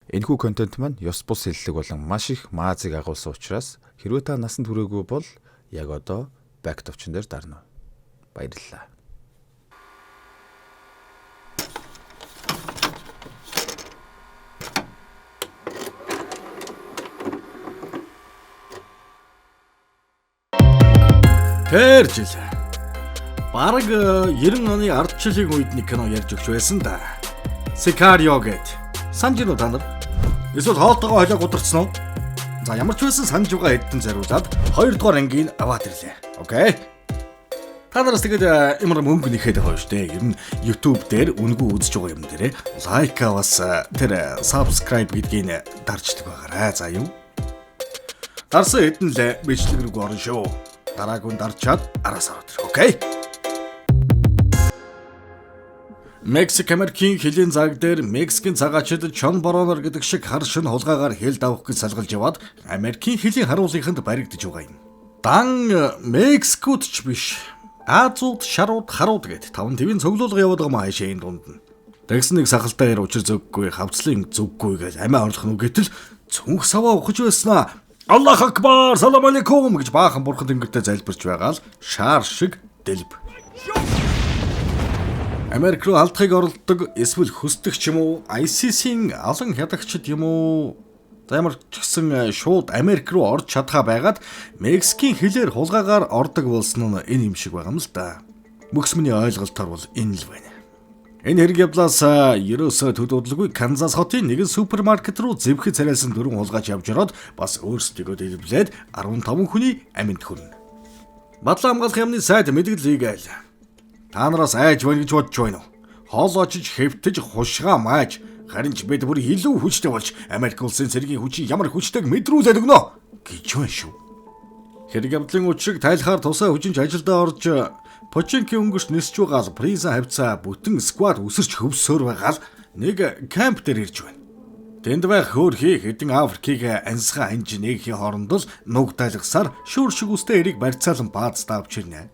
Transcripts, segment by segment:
Энэхүү контент маань ёс бус хэллэг болон маш их маазыг агуулсан учраас хэрвээ та насанд хүрээгүй бол яг одоо back товчон дээр дарна. Баярлалаа. Тэр жил бараг 90 оны ардчлалын үед нэг кино ярьж өгч байсан да. Sicario гэд. Санаж байна уу та нар? Эсвэл хоолтойгоо холио гударцсан уу? За ямар ч байсан санаж байгаа хэдэн зариулаад 2 дугаар ангийн аваад ирлээ. Окей. Та нараас тэгээд ямар мөнгө нэхэд байгаа шүү дээ. Ер нь YouTube дээр үнэгүй үзэж байгаа юм дээрээ лайк аваас тэр subscribe гэдгийг дарждаг байгаарай. За юу? Дарсан хэдэн л бичлэг рүү орно шүү. Дараагийн дарчаад араас аваад ирэх. Окей. Мексик-Америкийн хилийн цаг дээр Мексикийн цагаачид Чон Боронор гэдэг шиг хар шин хулгайгаар хэл давах гэж салгалж яваад Америкийн хилийн харуулгынд баригдаж байгаа юм. Дан Мексикод ч биш. Азууд, шарууд, харууд гэд 5 твийн цуглуулга яваад байгаа маа хаашаа энэ дунд нь. Тэгсэн нэг сахалтай яар учир зөвггүй, хавцлын зөвггүй гэж амиа орлох нь гэтэл цүнх саваа ухаж байснаа. Аллах акбар, салам алейкум гэж баахан бурхан тэнгэртэй залбирч байгаа л шаар шиг дэлб. Америк руу алдахыг оролддог эсвэл хүсдэг ч юм уу ICC-ийн олон хядагчид юм уу ямар ч гэсэн шууд Америк руу орж чадхаа байгаад Мексикийн хилээр хулгайгаар ордог болсон нь энэ юм шиг байгаа юм л да. Мөхс миний ойлголтоор бол энэ л байна. Энэ хэрэг явдлаас ерөөсөө төдөөдлгүй Канзас хотын нэгэн супермаркет руу зэвхэ царайлсан 4 хулгайч явж ороод бас өөрсдөө дэлбэлээд 15 хүний амьд хүрнэ. Батлан хамгаалах яамны сайд мэдээллийг айл. Та нараас айж байна гэж бодож байна уу? Хоол очиж хэвтэж хушгаа мааж харин ч бид бүр илүү хүчтэй болж Америк улсын цэргийн хүчийг ямар хүчтэйг мэдрүүлээд өгнө гэж байна шүү. Хэрэг явдлын учрыг тайлахаар тусаа хүчинч ажилдаа орж Починкийн өнгөрч нисч байгаа приза хавцаа бүтэн сквад өсөрч хөвсөөр байгаа л нэг камп дээр ирж байна. Тэнд байх хөөрхий хэдэн Африкийг ансгаа анж нэгхийн хоорондол нуг тайлгсаар шүүр шиг үстэй эрийг барьцаалан бааз давж ирнэ.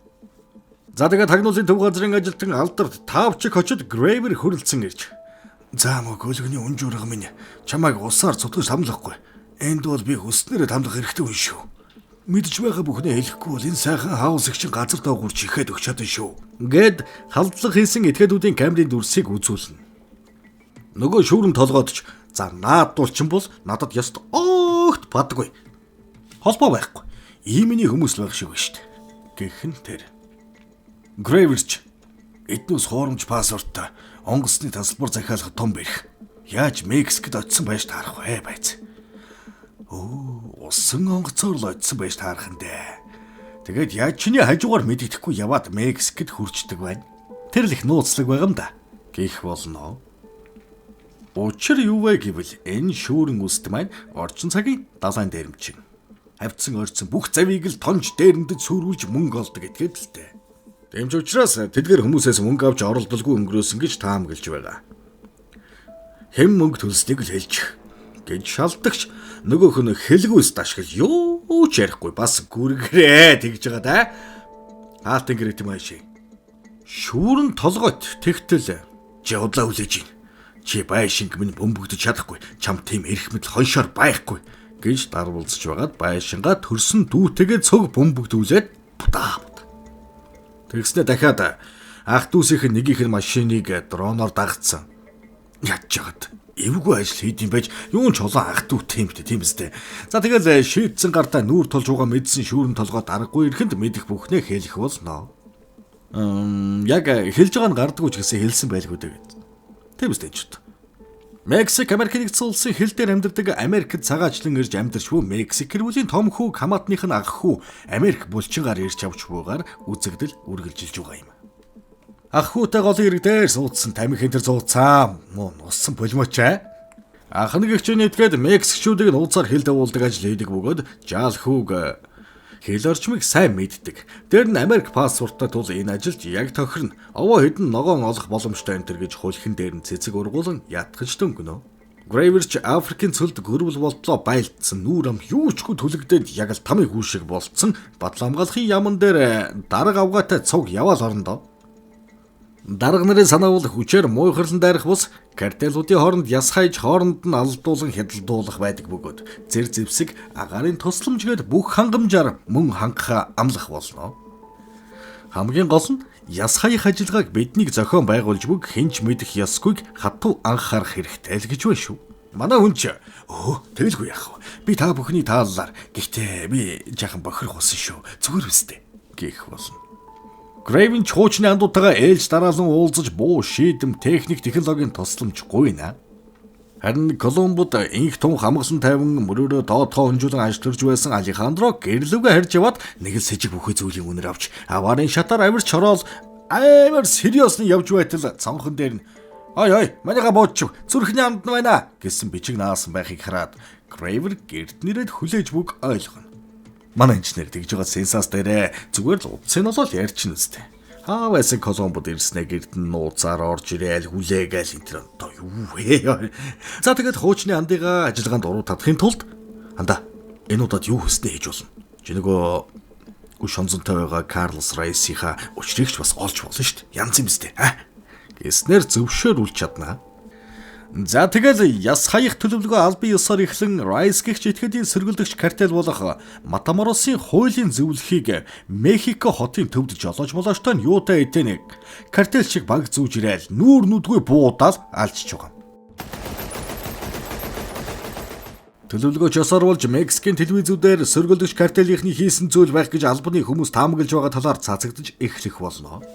За тэгээ тагнуулын төв газрын ажилтан алдарт таавчиг очид Грейвер хөрөлдсөн ирж. За мөн гөлгөний үнжүүрэг минь чамайг усаар цутгаж тамлахгүй. Энд бол би хүснээрээ тамлах хэрэгтэй хүн шүү. Мэдж байгаа бүхнээ хэлэхгүй бол энэ сайхан хаус игчин газар доогуур чихээд өгч чадсан шүү. Гэд халдлага хийсэн этгээдүүдийн камерын дүрсийг үзүүлнэ. Нөгөө шүүрэн толгойд ч за наад дуулчин бол надад ёст огт бадаггүй. Холбоо байхгүй. Иймний хүмүүс л байх шиг байна шүү дээ. Гэхэн тэр Грейверч эднээс хуурамч пассворттой онгоцны тасалбар захиалах том бэрх. Яаж Мексикт очисон байж таарах вэ байц. Усан онгоцоор л очисон байж таарах нь дээ. Тэгээд яаж чиний хажуугаар мэддэхгүй яваад Мексикт хүрчдэг байна. Тэр л их нууцлаг байгаа юм да. Гэх болно. Учир юу вэ гэвэл энэ шүүрэн үст маань орчин цагийн далайн дээрэмчин. Хавцсан орцсон бүх завийг л тонж дээрэндээ сүрүүлж мөнгө олдог гэдгээд л дээ. Тэмч учраас тэдгээр хүмүүсээс мөнгө авч оролдолгүй өнгөрөөсөн гэж таамаглаж байгаа. Хэм мөнгө төлснийг л хэлж гэж шалдагч нөгөөх нь хэлгүйс дашгил юу ч ярихгүй бас гүргэрээ тэгж байгаа да. Хаалтын гэрээт юм ааши. Шүүрэн толгойт тэгтэл чи удлаа хүлээж ийн. Чи байшинг минь бөмбөгдөж чадахгүй. Чам тийм эрх мэдл хоншоор байхгүй гэж дарвуулж байгаад байшингаа төрсөн дүүтэйгээ цог бөмбөгдүүлээд будаа. Тэгснэ дахиад ах дүүсийнх нь нэгийнх нь машиныг дроноор дагцсан. Ядж жагаад эвгүй ажил хийд юм байж юун ч олон ах дүү тэмтэй тийм үстэй. За тэгэл шийдсэн гартаа нүүр тулж байгаа мэдсэн шүүрэн толгой даргагүй ирэхэнд мэдих бүхнээ хэлэх болно. Яг хэлж байгаа нь гардаггүй ч гэсэн хэлсэн байлгүй дээ. Тийм үстэй ч. Мексик Америкийн нэгдсэн улсын хил дээр амьдардаг Америкт цагаачлан ирж амьдарчгүй Мексик гэрүүлийн том хүү хамаатных нь ах хүү Америк булчингаар ирж авч буйгаар үзэгдэл үргэлжилж байгаа юм. Ах хүүтэй голын ирэг дээр суудсан тамхи энэ төр зууцаа мөн уссан полимоч ах нэгчний этгээд Мексикчүүдийг нууцаар хил давуулдаг ажил хийдэг бөгөөд жаал хүүг хэл орчмыг сайн мэддэг. Тэр нь Америк пассворттой тул энэ ажилд яг тохирно. Овоо хэдэн ногоон олох боломжтой энэ төр гэж хулхин дээр нь цэцэг ургуулan ятгаж дөнгөнө. Грейверч Африкийн цөлд гөрвөл болтлоо байлдсан нүүр ам юучгүй түлэгдээд яг л тамийн хүү шиг болцсон бадлан хамгаалахын яамн дээр дарга авгаатай цуг яваал орондоо. Дарга нарын санаа бол хүчээр муйхарлан дайрах бус картелуудын хооронд яс хайж хооронд нь алдуулан хядалдуулах байдаг бөгөөд зэр зэвсэг агаарын тусламжгээд бүх хангамжаар мөн хангахаа амлах болно. Хамгийн гол нь яс хаях ажиллагааг биднийг зохион байгуулж бүг хинч мэдэх ёсгүйг хатуу анхаарах хэрэгтэй л гэж байна шүү. Манай хүн ч тэгэлгүй яах вэ? Би та бүхний тааллаар гэхдээ би жаахан бохирох болсон шүү. Зүгээр үстэй гэх болно. Грейвен хуучны андуутайгаа ээлж дараалан уулзаж буу шийдэм техник технологийн тусламжгүй наа. Харин Колумбод инх тун хамгасан тайван мөрөөрөө доотхоо хөнжүүлэн ажиллаж байсан Алехандро гэрлүүгээ харж яваад нэг л сэжиг бүхий зүйлийн үнэр авч аваарын шатаар авирч ороод амар сериосны явж байтал цонхон дээр нь ой манайга боодчих зүрхний амд нь байна гэсэн бичиг наасан байхыг хараад Грейвер гэрт нэрэд хүлээж бүг ойлгоно. Манай инженер тэгж байгаа сенсас дээрээ зүгээр л утсын болол ярьчихна үстэй. Байсан Колумбод ирснэ гэрд нь нууцаар орж ирээл хүлээгээл энэ одоо юу вэ? За тэгээд хуучны андыгаа ажиллагаанд уруу татахын тулд андаа энэ удаад юу хүснэ хийж болно. Чи нөгөө шонзонтой байгаа Карлос Райсийнхаа учрыгч бас олж болно шүү дээ. Янз юм өстэй. Гэснээр зөвшөөрүүлж чаднаа. За тэгэл яс хаях төлөвлөгөө албан ёсоор эхлэн Райс гихч итгэдийн сэргэлдэгч картел болох Матаморосын хуулийн зөвлөхийг Мехико хотын төвд жолоож молоочтой нь юутай эдэнэ картел шиг баг зүүж ирээл нүүр нүдгүй буудаал алжиж байгаа. Төлөвлөгөөч ёсоор болж Мексикийн телевизүүдээр сэргэлдэгч картелийнхний хийсэн зүйл байх гэж албаны хүмүүс таамаглаж байгаа талаар цацагдж эхлэх болно.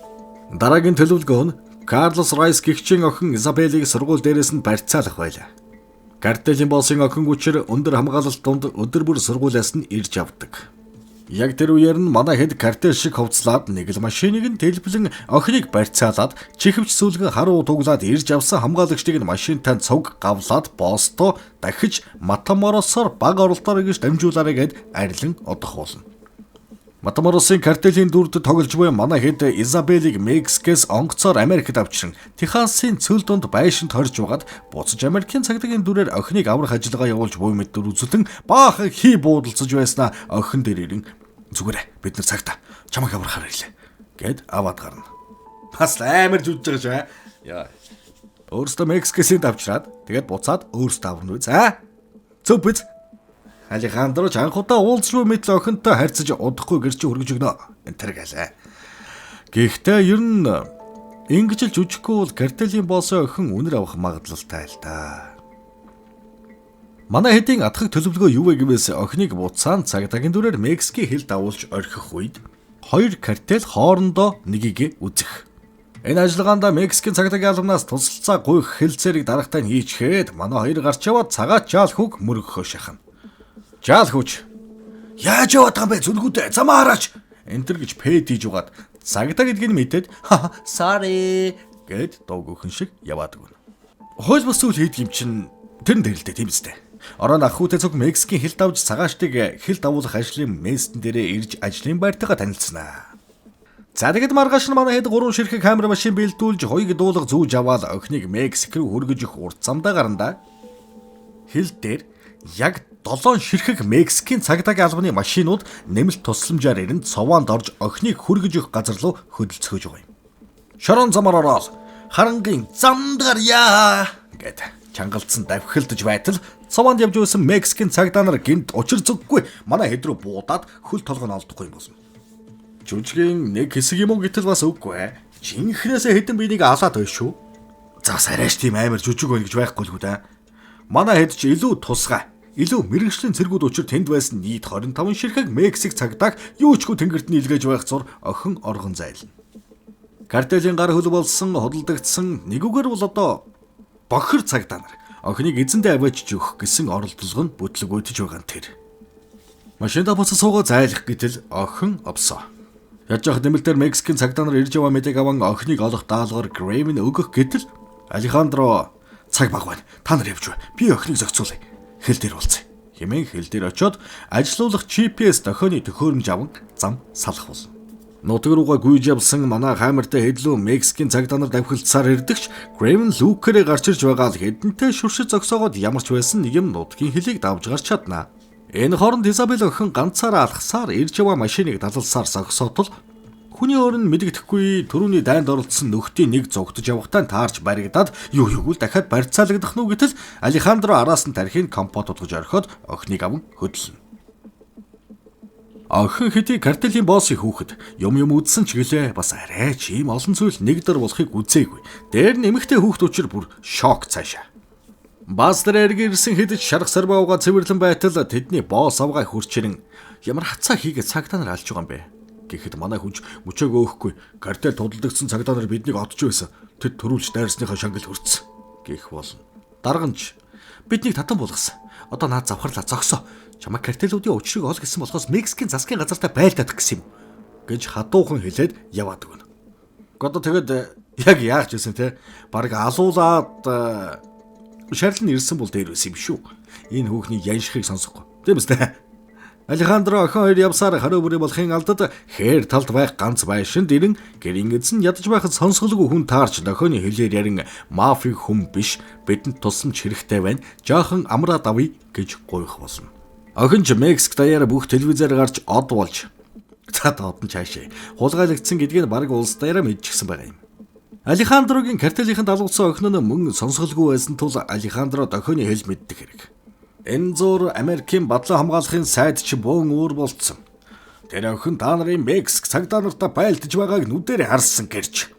Дараагийн төлөвлөгөө нь Карлос Райс гихчийн охин Изабелийг сургууль дээрээс нь барьцаалах байлаа. Картелийн боссын охин хүчээр өндөр хамгаалалт донд өдөр бүр сургуулиас нь ирж авдаг. Яг тэр үеэр нь манай хэд картел шиг хувцлаад нэг л машиныг нь тэлбэлэн охиныг барьцаалаад чихвч сүлгэн харуу туглаад ирж авсан хамгаалагчдыг нь машинтай цуг гавлаад боосто дахиж Матаморосоор баг оролтоор гэж дамжуулаарай гэд арилан одох болно. Матаморосын картелийн дүрд тоглож буй манай хэд Изабелийг Мексикээс онгоцоор Америкт авчран Техасын цөл донд байшинт хорж угаад буцаж Америкийн цагдаагийн дүрээр охиныг аврах ажиллагаа явуулж буй мэт дүр үзүүлэн баахан хий буудалцаж байснаа охин дээр ирэн зүгээр бид нар цагта чамайг аврахаар ирлээ гэд аваад гарна. Бас амар жүжиж байгаа шүү. Яа. Өөрөөсөө Мексикээс авчраад тэгээд буцаад өөрөөсөө аврна үз. Зөв биз? Алехандро ч анхудаа уулзруу мэтэл охинтой харьцаж удахгүй гэрчи хөргөж өгнө. Энтэр гэлээ. Гэхдээ ер нь ингэж л жүжихгүй бол картелийн босоо охин үнэр авах магадлалтай л да. Манай хэдийн атгах төлөвлөгөө юу вэ гэвээс охиныг буцаан цагдаагийн дүрээр Мексикийн хил дагуулж орхих үед хоёр картел хоорондоо нэгийг үзэх. Энэ ажиллагаанд Мексикийн цагдаагийн албанаас тусалцаа гуйх хэлцээрийг дарагтай нь хийчихэд манай хоёр гарч яваад цагаат жаал хүүг мөргөхөө шахна. Жаал хүүч. Яаж яваад байгаа юм бэ? Зүргүүдээ замаа хараач. Энтэр гэж пэд хийж угаад цагдаа гэдгийг мэдээд sorry гэд дог өхөн шиг яваад өгнө. Хууль бус зүйл хийдэг юм чин тэр нь дэрэлтэй тийм үстэй. Орон ах хүүтэй цуг Мексикийн хил давж цагаачдыг хил давуулах ажлын местэн дээрээ ирж ажлын байртайгаа танилцсанаа. За тэгэд маргааш нь манай хэд 3 ширхэг камер машин бэлдүүлж хоёуг дуулах зүүж аваад охиныг Мексик руу хөргөж их урт замдаа гарандаа. Хил дээр яг 7 ширхэг Мексикийн цагдаагийн албаны машинууд нэмэлт тусламжаар ирэн цовоонд орж охиныг хөргөж өгөх газар руу хөдөлцөхөж байгаа юм. Шорон замаар ороод харангийн замдгаар яа гэд чангалцсан давхилдж байтал цовоонд явж байсан Мексикийн цагдаа нар гинт учир зүггүй манай хэд рүү буудаад хөл толгойн олдохгүй юм болно. Жүжигийн нэг хэсэг юм уу гэтэл бас үгүй. Жинхнээсээ хэдэн биенийг алаад байна шүү. За сарайш тийм амар жүжиг байна гэж байхгүй л хүү да. Манай хэд ч илүү тусгай илүү мэрэгжлийн цэргүүд учир тэнд байсан нийт 25 ширхэг Мексик цагдааг юу ч хүү тэнгэрт нь илгээж байх зур охин оргон зайлна. Картелийн гар хөл болсон хөдөлдөгдсөн нэгүгээр бол одоо бохир цагдаа нар охиныг эзэндээ аваачж өгөх гэсэн оролдлого нь бүтлгүүтж байгаа нь тэр. Машинда буцаж суугаа зайлах гэтэл охин овсоо. Яаж яах нэмэлтээр Мексикийн цагдаа нар ирж яваа мэдээг аван охиныг олох даалгавар Грейвен өгөх гэтэл Алехандро цаг баг байна. Та нар явж бай. Би охиныг зохицуулъя. Хэл дээр уулзъя. Хэмээн хэл дээр очиод ажилуулах GPS дохионы төхөөрөмж аван зам салах болно. Нутаг руугаа гүйж явсан манай хаймартай хэдлүү Мексикийн цагдаа нар давхилцсаар ирдэгч Грейвен Лукерээ гарч ирж байгаа л хэдэнтэй шүршид зогсоогоод ямарч байсан нэг юм нутгийн хэлийг давж гарч чаднаа. Энэ хооронд Изабел охин ганцаараа алхсаар ирж яваа машиныг далалсаар зогсоотол Хүний өөр нь мэдэгдэхгүй түрүүний дайнд оролцсон нөхдийн нэг зогтож явахтаа таарч баригдаад юу юугүй дахиад барьцаалагдах нь гэтэл Алехандро араас нь тархийн компот утгаж орхиод охиныг аван хөдлөнө. Охин хэдий картелийн боссын хүүхэд юм үзсэн ч гэлээ бас арай ч ийм олон зүйл нэгдэр болохыг үзээгүй. Дээр нэмэгтэй хүүхэд учир бүр шок цаашаа. Бастер эргээр ирсэн хэдэж шарах сарбаага цэвэрлэн байтал тэдний босс авгаа хурчирэн ямар хацаа хийгээд цагдаа нар алж байгаа юм бэ? Гэхэд манай хүнч мөчөөг өөхгүй картел тудалдагдсан цагдаа нар биднийг одж байсан. Тэд төрүүлж дайрсныхаа шангил хүртсэн. Гэх болно. Дарганч биднийг татан болгосон. Одоо наад завхарлаа зогсоо. Чамаа картелүүдийн учрыг ол гэсэн болохоос Мексикийн засгийн газартаа байлдаад гэсэн юм гэж хадуухан хэлээд яваад өгнө. Одоо тэгэд яг яах ч гэсэн те баг алуулаад шаарлан ирсэн бол дээр байсан юм шүү. Энэ хүүхний яншихыг сонсохгүй. Тийм үстэй. Алехандро охин хоёр явсаар хариу бүрий болохын алдад хээр талд байх ганц байшинд ирэн гэрийн эзэн ядаж байхад сонсголгүй хүн таарч дохионы хэлээр ярин мафи хүн биш бидэнд тусламж хэрэгтэй байна. Жаахан амраа давъя гэж гуйх болно. Охин ч Мексик даяар бүх телевизээр гарч од болж цаад одон чаашаа хулгайлагдсан гэдгийг баг улс даяараа мэдчихсэн байгаа юм. Алехандрогийн картелийнхэн далууцсан охин нь мөн сонсголгүй байсан тул Алехандро дохионы хэл мэддэг хэрэг. Энэ зур Америкийн бадлан хамгаалахын сайд ч бөөн өөр болцсон. Тэр охин та нарын Мексик цагдаа нартай байлдаж байгааг нүдээр харсан гэрч.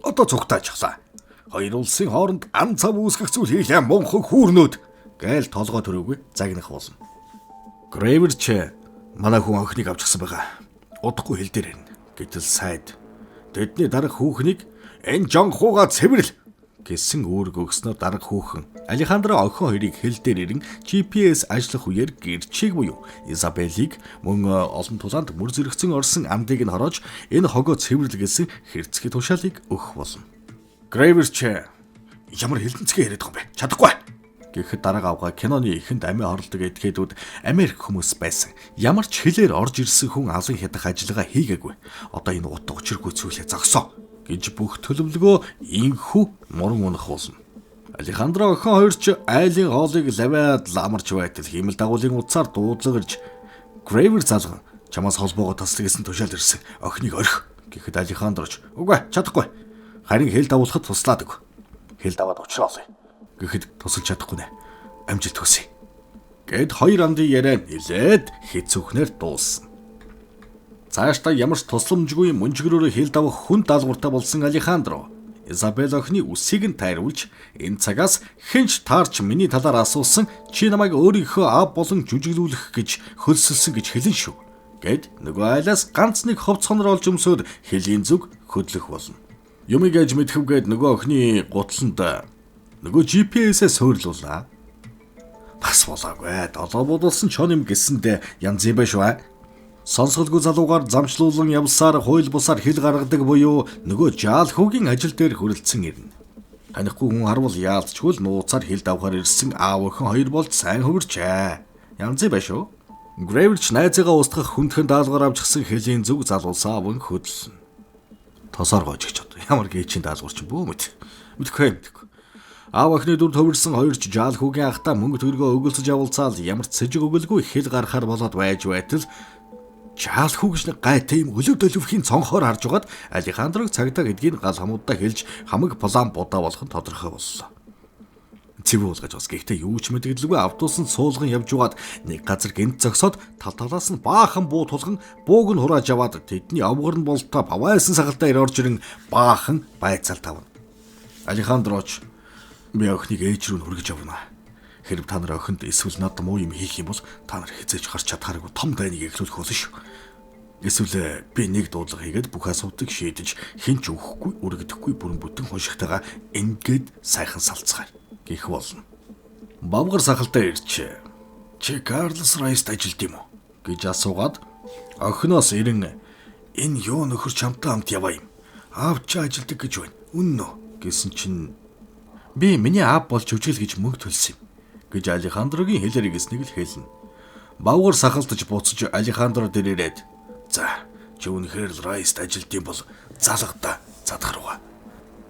Одоо цугтаачихлаа. Хоёр улсын хооронд ан цав үүсгэх зүйл хийлээ монхон хүүрнүүд гээл толгой төрөөгүй загнах болно. Грейвер ч манай хүн охиныг авчихсан байгаа. Удахгүй хэл дээр ирнэ. Гэтэл сайд тэдний дарга хүүхнийг энэ жонхууга цэвэрл гэсэн үүрэг өгснөөр дарга хүүхэн Алехандро охин хоёрыг хэл дээр ирэн GPS ажиллах үеэр гэрчийг буюу Изабелийг мөн олон тулаанд мөр зэрэгцэн орсон амдыг нь хороож энэ хогоо цэвэрлэл гэсэн хэрцгий тушаалыг өгөх болно. Грейвер ч ямар хилэнцгээ яриад байгаа юм бэ? Чадахгүй. Гэхэд дарга авгаа киноны ихэнд амиа хорлдог этгээдүүд Америк хүмүүс байсан. Ямар ч хэлээр орж ирсэн хүн алан хядах ажиллагаа хийгээгүй. Одоо энэ утга учиргүй зүйлээ зогсоо гэж бүх төлөвлөгөө инхүү муран унах болно. Алехандро охин хоёр ч айлын хоолыг лаваад ламарч байтал хиймэл дагуулын утсаар дуудлагарж Грейвер залган чамаас холбоогоо таслах гэсэн тушаал ирсэн. Охиныг орхи гэхэд Алехандроч үгүй чадахгүй. Харин хэл давуулахад туслаад өг. Хэл даваад уучраалаа. Гэхэд тусалж чадахгүй нэ. Амжилт хүсье. Гэд хоёр андын яриа нилээд хэцүүхнээр дуусна. Цаашдаа ямар ч тусламжгүй мөнжгөрөөр хэл давах хүн даалгавартай болсон Алехандро Изабел охины үсийг нь тайруулж энэ цагаас хинч таарч миний талаар асуусан чи намайг өөрийнхөө аав болон жүжиглүүлэх гэж хөлсөлсөн гэж хэлэн шүү. Гэд нөгөө айлаас ганц нэг ховц хонор олж өмсөд хэлийн зүг хөдлөх болно. Юмыг аж мэдхэвгээд нөгөө охины гутланд нөгөө GPS-ээ суйрлууллаа. Бас болоогүй. Долоо бодулсан чон юм гэсэндээ янз юм биш үү? Сонсголгүй залуугаар замчлуулан явсаар хууль бусаар хэл гаргадаг буюу нөгөө жаал хүүгийн ажил дээр хүрэлцэн ирнэ. Танихгүй хүн харвал яалтчгүй нууцаар хэл давхаар ирсэн аав охин хоёр болж сайн хөвөрчээ. Янз юм биш үү? Грейверч найзыгаа устгах хүндхэн даалгавар авчихсан хэлийн зүг залуусаа аван хөдлөн. Тосоор гоожигч одоо ямар гээчийн даалгавар ч бүү мэд. Мэдхгүй. Аав охины дүр төвөрсөн хоёр ч жаал хүүгийн ахта мөнгө төгрөгөө өгүүлсэж явуулцаал ямар ч сэжиг өгөлгүй хэл гарахаар болоод байж байтал жаал хүү гэж нэг гай тийм өлөв дөлөвхийн цонхоор харж угаад Алехандрог цагдаа гэдгийг гал хамуудаа хэлж хамаг план будаа болох нь тодорхой боллоо. Цэвэр уулгаж бас гэхдээ юу ч мэдгэлгүй автобусан суулган явж угаад нэг газар гэнт зогсоод тал талаас нь баахан буу тулган бууг нь хурааж аваад тэдний авгар нь болтоо бавайсан сагалдаа ир орж ирэн баахан байцаал тавна. Алехандроч би охиныг ээж рүү хүргэж явна. Хэрв та нар охинд эсвэл над муу юм хийх юм бол та нар хязгаарч гарч чадхааргүй том дайныг эхлүүлэх болно шүү. Эсвэл би нэг дуудлага хийгээд бүх асуудыг шийдэж хинч өгөхгүй, үргэдэхгүй бүрэн бүтэн хуншигтайгаа ингээд сайхан салцгаар гэх болно. Бавгар сахалтай ирч чи Карлос Райст ажилд юм уу гэж асуугаад охиноос ирэн энэ юу нөхөр чамтай хамт яваа юм. Аав чи ажилдаг гэж байна. Үнэн үү гэсэн чинь би миний аав болж хөвжгөл гэж мөнгө төлсөн юм гэж Алехандрогийн хэлээр гэснийг л хэлнэ. Бавгар сахалтж буцаж Алехандро дээр ирээд за чи үнэхээр Райст ажилд юм бол залгада задгарууга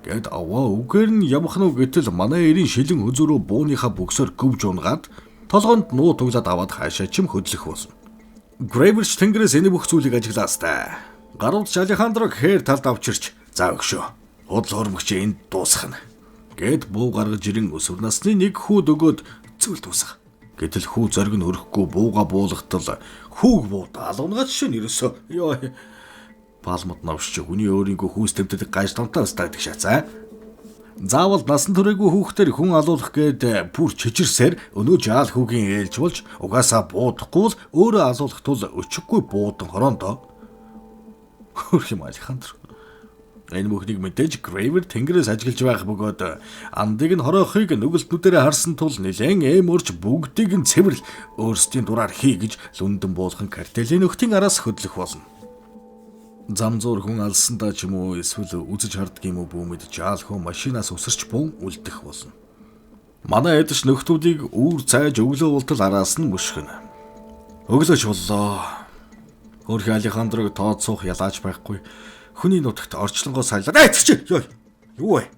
гэд аваа үгээр нь явах нь гэтэл манай эрийн шилэн өзөрөө бууныхаа бөксөөр гөвж унгаад толгонд нуу туглаад аваад хаашаа чим хөдлөх болсон. Грейверч тэнгэрээс энэ бүх зүйлийг ажиглаастай. Гаруудч Алехандрог хээр талд авчирч "За өгшөө. Худал хормогч энд дуусгах нь" гэд буу гаргаж ирэн өсвөр насны нэг хүүд өгөөд зүйл дуусгах. Гэтэл хүү зориг нь өрөхгүй бууга буулгатал хүүг бууд алгунгаа жишээ нь ерөөсөө ёо палмот навшч хүний өөрийнхөө хүүс тэмдэг гаж тамтаа устдаг шаацаа. Заавал насан туршаагүй хүүхдэр хүн алуулах гээд бүр чичирсээр өнөө жаал хүүгийн ээлж болж угаасаа буудахгүй л өөрөө алуулах тул өчиггүй буудан хорондоо. Хөрх юм Алехандр. Энэ бүхнийг мэдээж Грейвер тэнгэрээс ажиглаж байх бөгөөд андыг нь хороохыг нүгэлт нүдэрээ харсан тул нэлээд эмөрч бүгдийг нь цэвэрл өөрсдийн дураар хий гэж лүндэн буулган картелийн нөхдийн араас хөдлөх болно. Зам зуур хүн алсандаа ч юм уу эсвэл үзэж харддаг юм уу бүүмэд жаалхуу машинаас өсөрч бун үлдэх болно. Манай эдж нөхдүүдийг үүр цайж өглөө болтол араас нь мөшгөнө. Өглөөч боллоо. Хөрх Алехандрыг тоод суух ялааж байхгүй. Хүний нутагт орчлонгоо сайлаад чи ёо юу вэ?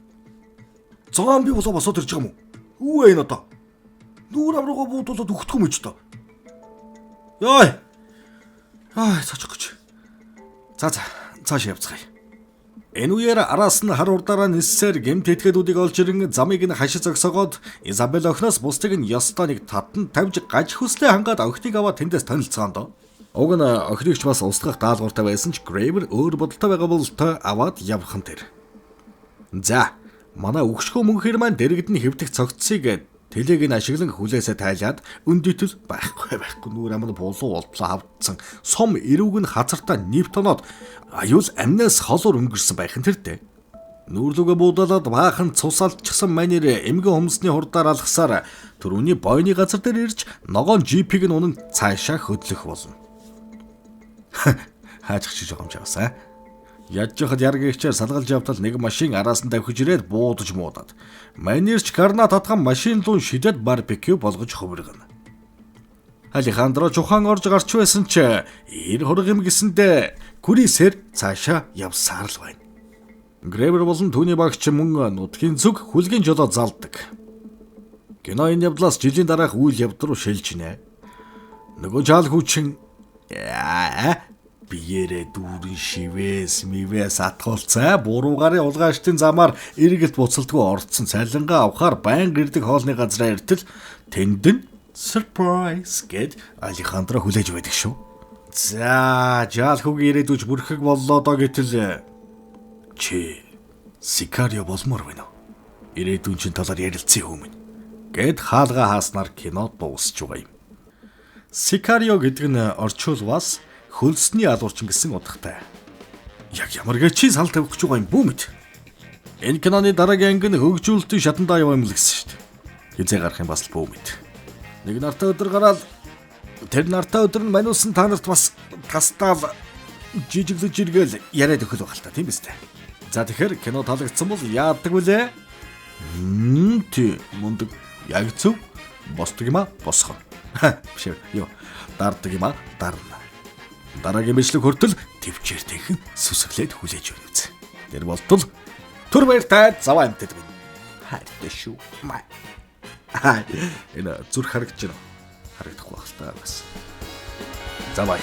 Зомби болоо босоод ирж байгаа юм уу? Юу вэ энэ одоо? Нүүр амруугаа буудуулаад өгдөг юм ч одоо. Ёо. Цаачих гэж. За цааш явцгаая. Энэ үеэр араас нь хар урдаараа ниссээр гэмт этгээдүүдийг олж ирэн замыг нь хашиж зогсоогоод Изабель охноос бусдыг нь ёстой нэг татан тавьж гаж хүслээ хангаад охиныг аваад тэндээс танилцгаанд. Уг нь охиныг ч бас устгах даалгавартай байсан ч Грейвер өөр бодолтой байгаа бол той аваад явах нь тэр. За, манай өгшгөө мөнхөр маань дэрэгдэн хэвдэх цогцсыг тэлэг нь ашиглан хүлээсээ тайлаад өндөтөл байхгүй нүүр амд булуу болтлоо хавдсан сум эрүүг нь хазартаа Нептонод аюул амнаас холоор өнгөрсөн байх нь тэртэй. Нүүрлүгэ буудалаад баахан цус алдчихсан манер эмгэн хумсны хурдаар алхасаар түрүүний бойны газар дээр ирж ногоон джипийг нь унан цаашаа хөдлөх болно. Хаачих чиж байгаа юм жаасаа. Ядж хад яргэгчээр салгалж явтал нэг машин араас нь давхиж ирээд буудаж муудаад. Манерч карна татган машин лун шидэд барбекю болгож хувиргана. Алехандро чухаан орж гарч байсан ч ир хург юм гисэндээ күрисээр цаашаа явсаар л байна. Грейвер болон түүний багч мөн нутгийн зүг хүлгийн жолоо залдаг. Киноны явдлаас жилийн дараах үйл явдал руу шилжинэ. Нөгөө жаал хүчин биеэрээ дүүрэн шивээс мивээс атгуулцаа буруу гарын улгаачдын замаар эргэлт буцалтгүй орцсон цалингаа авахар байнга ирдэг хоолны газраа иртэл тэнд нь surprise гэд Алехандро хүлээж байдаг шүү. За жаал хүүгийн ирээдүйч бүрхэг боллоо доо гэтэл чи Сикарио болмоор байна уу? Ирээдүйн чин талаар ярилцсан юм гэд хаалга хааснаар кино дуусч байгаа юм. Сикарио гэдэг нь орчуулвас хөлсний алуурчин гэсэн утгатай. Яг ямар гэчи сал тавих гэж байгаа юм бүү мэд. Энэ киноны дараагийн анги нь хөгжүүлэлтийн шатандаа яваа юм л гэсэн шүү дээ. Хизээ гарах юм бас л бүү мэд. Нэг нартай өдөр гараад тэр нартай өдөр нь маниусан та нарт бас тастаал жижиглэж иргээл яриад өгөх байх л та тийм биз дээ. За тэгэхээр кино таалагдсан бол яадаг вүлээ? Тий мундаг яг зөв босдог юм а босгоо. Биш юу дардаг юм а дарна. Дараагийн мэдлэг хүртэл төвчээртэйхэн сүсгэлээд хүлээж өгнө үз. Тэр болтол түр баяртай заваа амтдаг байна. Хайртай шүү. Энэ зүрх харагдаж байна. Харагдахгүй байх л та бас. За бай.